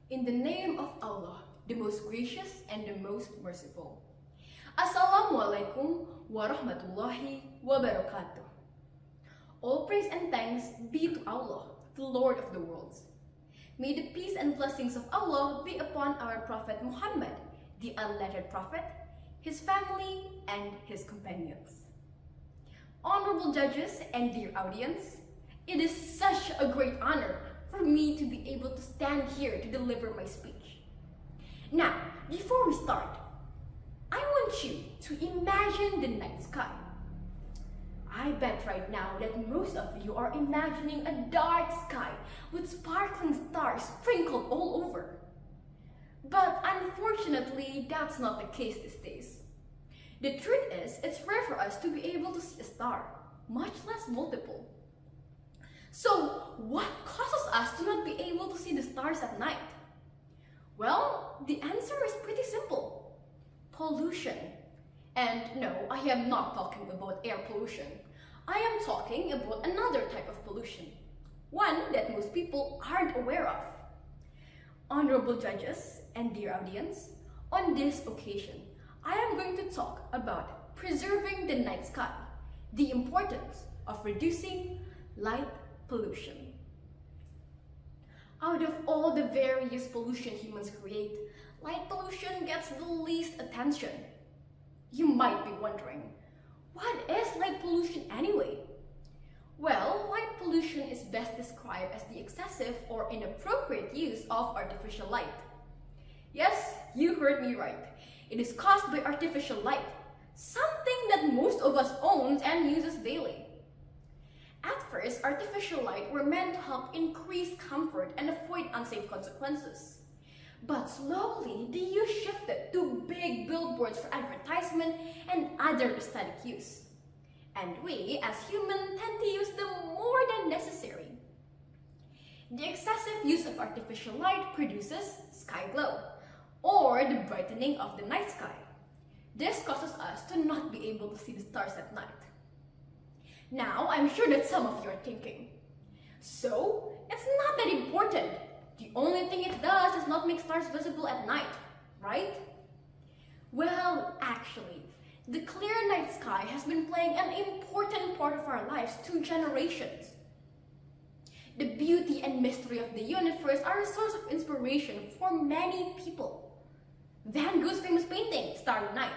In the name of Allah, the most gracious and the most merciful. Assalamualaikum warahmatullahi wabarakatuh. All praise and thanks be to Allah, the Lord of the worlds. May the peace and blessings of Allah be upon our Prophet Muhammad, the unlettered Prophet, his family, and his companions. Honorable judges and dear audience, it is such a great honor for me to be able to stand here to deliver my speech. Now, before we start, I want you to imagine the night sky. I bet right now that most of you are imagining a dark sky with sparkling stars sprinkled all over. But unfortunately, that's not the case these days. The truth is, it's rare for us to be able to see a star, much less multiple. So, what causes us to not be able to see the stars at night? Well, the answer is pretty simple. Pollution. And no, I am not talking about air pollution. I am talking about another type of pollution. One that most people aren't aware of. Honorable judges and dear audience, on this occasion, I am going to talk about preserving the night sky, the importance of reducing light pollution. Out of all the various pollution humans create, light pollution gets the least attention. You might be wondering, what is light pollution anyway? Well, light pollution is best described as the excessive or inappropriate use of artificial light. Yes, you heard me right. It is caused by artificial light, something that most of us owns and uses daily. At first, artificial light were meant to help increase comfort and avoid unsafe consequences. But slowly, the use shifted to big billboards for advertisement and other aesthetic use. And we, as humans, tend to use them more than necessary. The excessive use of artificial light produces sky glow, or the brightening of the night sky. This causes us to not be able to see the stars at night. Now, I'm sure that some of you are thinking, so it's not that important. The only thing it does is not make stars visible at night, right? Well, actually, the clear night sky has been playing an important part of our lives through generations. The beauty and mystery of the universe are a source of inspiration for many people. Van Gogh's famous painting, Starry Night,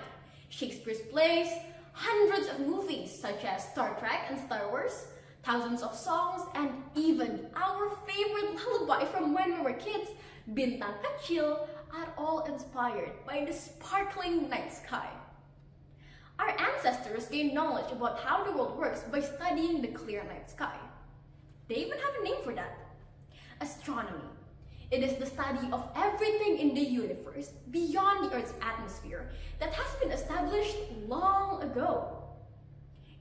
Shakespeare's plays, hundreds of movies such as Star Trek and Star Wars, thousands of songs, and even our favorite lullaby from when we were kids, Bintang Kecil, are all inspired by the sparkling night sky. Our ancestors gained knowledge about how the world works by studying the clear night sky. They even have a name for that: astronomy. It is the study of everything in the universe beyond the Earth's atmosphere that has been established long ago.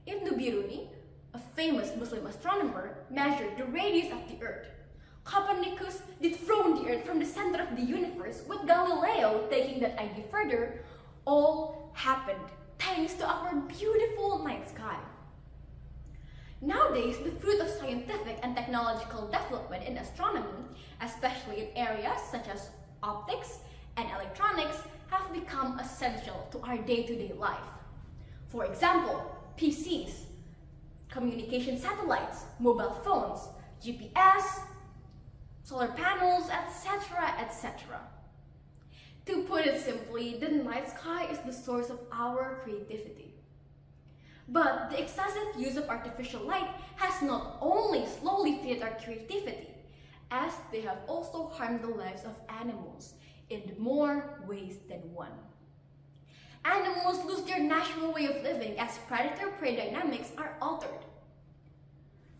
Ibn Biruni, a famous Muslim astronomer, measured the radius of the Earth. Copernicus dethroned the Earth from the center of the universe, with Galileo taking that idea further. All happened thanks to our beautiful night sky. Nowadays, the fruit of scientific and technological development in astronomy, especially in areas such as optics and electronics, have become essential to our day-to-day life. For example, PCs, communication satellites, mobile phones, GPS, solar panels, etc., etc. To put it simply, the night sky is the source of our creativity. But the excessive use of artificial light has not only slowly fed our creativity, as they have also harmed the lives of animals in more ways than one. Animals lose their natural way of living as predator-prey dynamics are altered.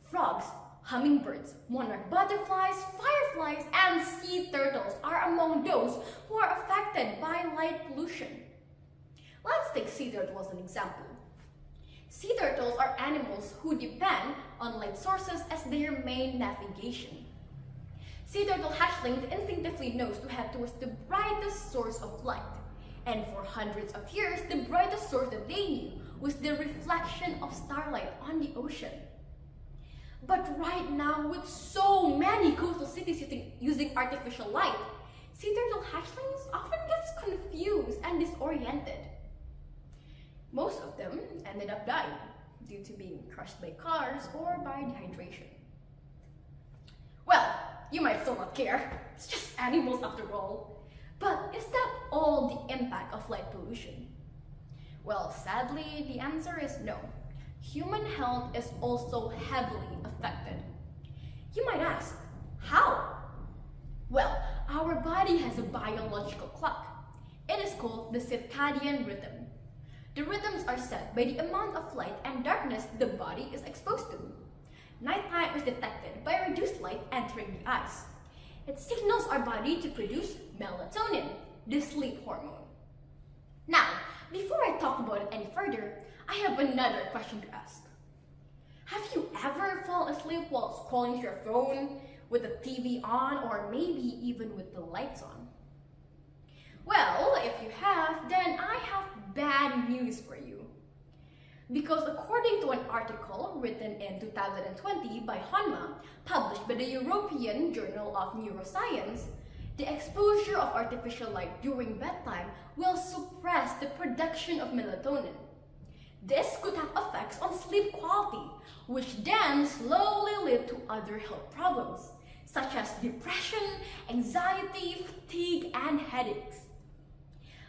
Frogs, hummingbirds, monarch butterflies, fireflies, and sea turtles are among those who are affected by light pollution. Let's take sea turtles as an example. Sea turtles are animals who depend on light sources as their main navigation. Sea turtle hatchlings instinctively know to head towards the brightest source of light, and for hundreds of years, the brightest source that they knew was the reflection of starlight on the ocean. But right now, with so many coastal cities using artificial light, sea turtle hatchlings often gets confused and disoriented. Most of them ended up dying due to being crushed by cars or by dehydration. Well, you might still not care. It's just animals after all. But is that all the impact of light pollution? Well, sadly, the answer is no. Human health is also heavily affected. You might ask, how? Well, our body has a biological clock. It is called the circadian rhythm. The rhythms are set by the amount of light and darkness the body is exposed to. Nighttime is detected by reduced light entering the eyes. It signals our body to produce melatonin, the sleep hormone. Now, before I talk about it any further, I have another question to ask. Have you ever fallen asleep while scrolling your phone, with the TV on, or maybe even with the lights on? Well, if you have, then I have bad news for you. Because according to an article written in 2020 by HONMA, published by the European Journal of Neuroscience, the exposure of artificial light during bedtime will suppress the production of melatonin. This could have effects on sleep quality, which then slowly lead to other health problems, such as depression, anxiety, fatigue, and headaches.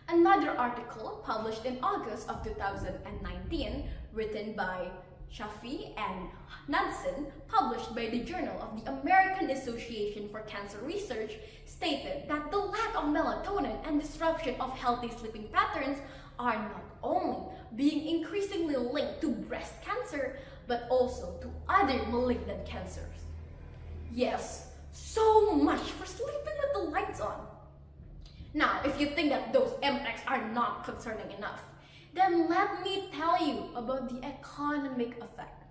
Another article published in August of 2019, written by Shafi and Knudsen, published by the Journal of the American Association for Cancer Research, stated that the lack of melatonin and disruption of healthy sleeping patterns are not only being increasingly linked to breast cancer, but also to other malignant cancers. Yes, so much for sleeping with the lights on. Now, if you think that those impacts are not concerning enough, then let me tell you about the economic effect.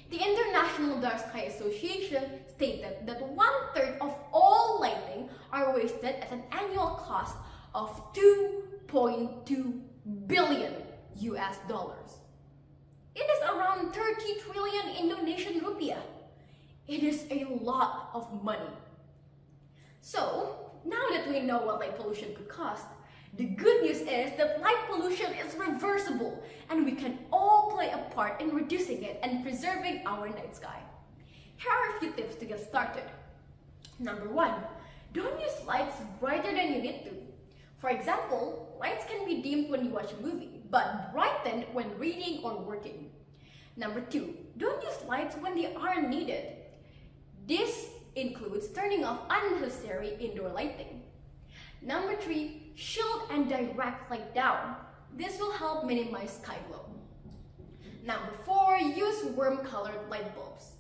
The International Dark Sky Association stated that 1/3 of all lighting are wasted at an annual cost of $2.2 billion US. It is around 30 trillion Indonesian rupiah. It is a lot of money. So, now that we know what light pollution could cost, the good news is that light pollution is reversible and we can all play a part in reducing it and preserving our night sky. Here are a few tips to get started. Number 1, don't use lights brighter than you need to. For example, lights can be dimmed when you watch a movie, but brightened when reading or working. Number 2, don't use lights when they aren't needed. This includes turning off unnecessary indoor lighting. Number 3, shield and direct light down. This will help minimize sky glow. Number 4, use warm-colored light bulbs.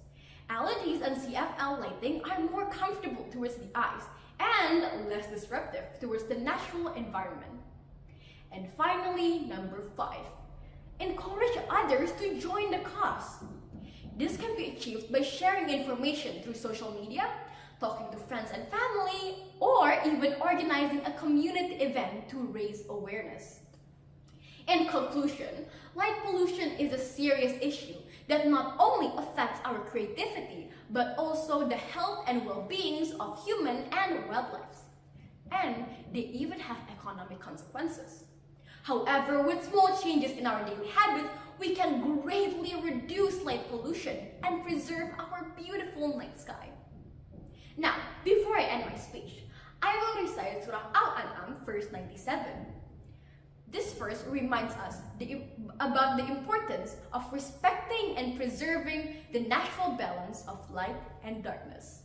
LEDs and CFL lighting are more comfortable towards the eyes and less disruptive towards the natural environment. And finally, number 5, encourage others to join the cause. This can be achieved by sharing information through social media, talking to friends and family, or even organizing a community event to raise awareness. In conclusion, light pollution is a serious issue that not only affects our creativity, but also the health and well-beings of human and wildlife. And they even have economic consequences. However, with small changes in our daily habits, we can greatly reduce light pollution and preserve our beautiful night sky. Now, before I end my speech, I will recite Surah Al-An'am, verse 97. This verse reminds us about the importance of respecting and preserving the natural balance of light and darkness.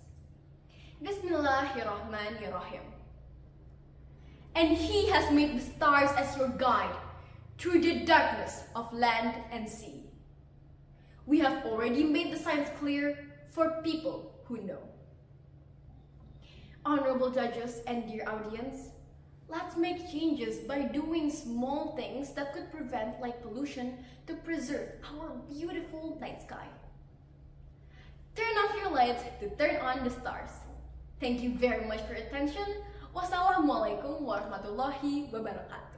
Bismillahirrahmanirrahim. And He has made the stars as your guide through the darkness of land and sea. We have already made the signs clear for people who know. Honorable judges and dear audience, let's make changes by doing small things that could prevent light pollution to preserve our beautiful night sky. Turn off your lights to turn on the stars. Thank you very much for your attention. Wassalamualaikum warahmatullahi wabarakatuh.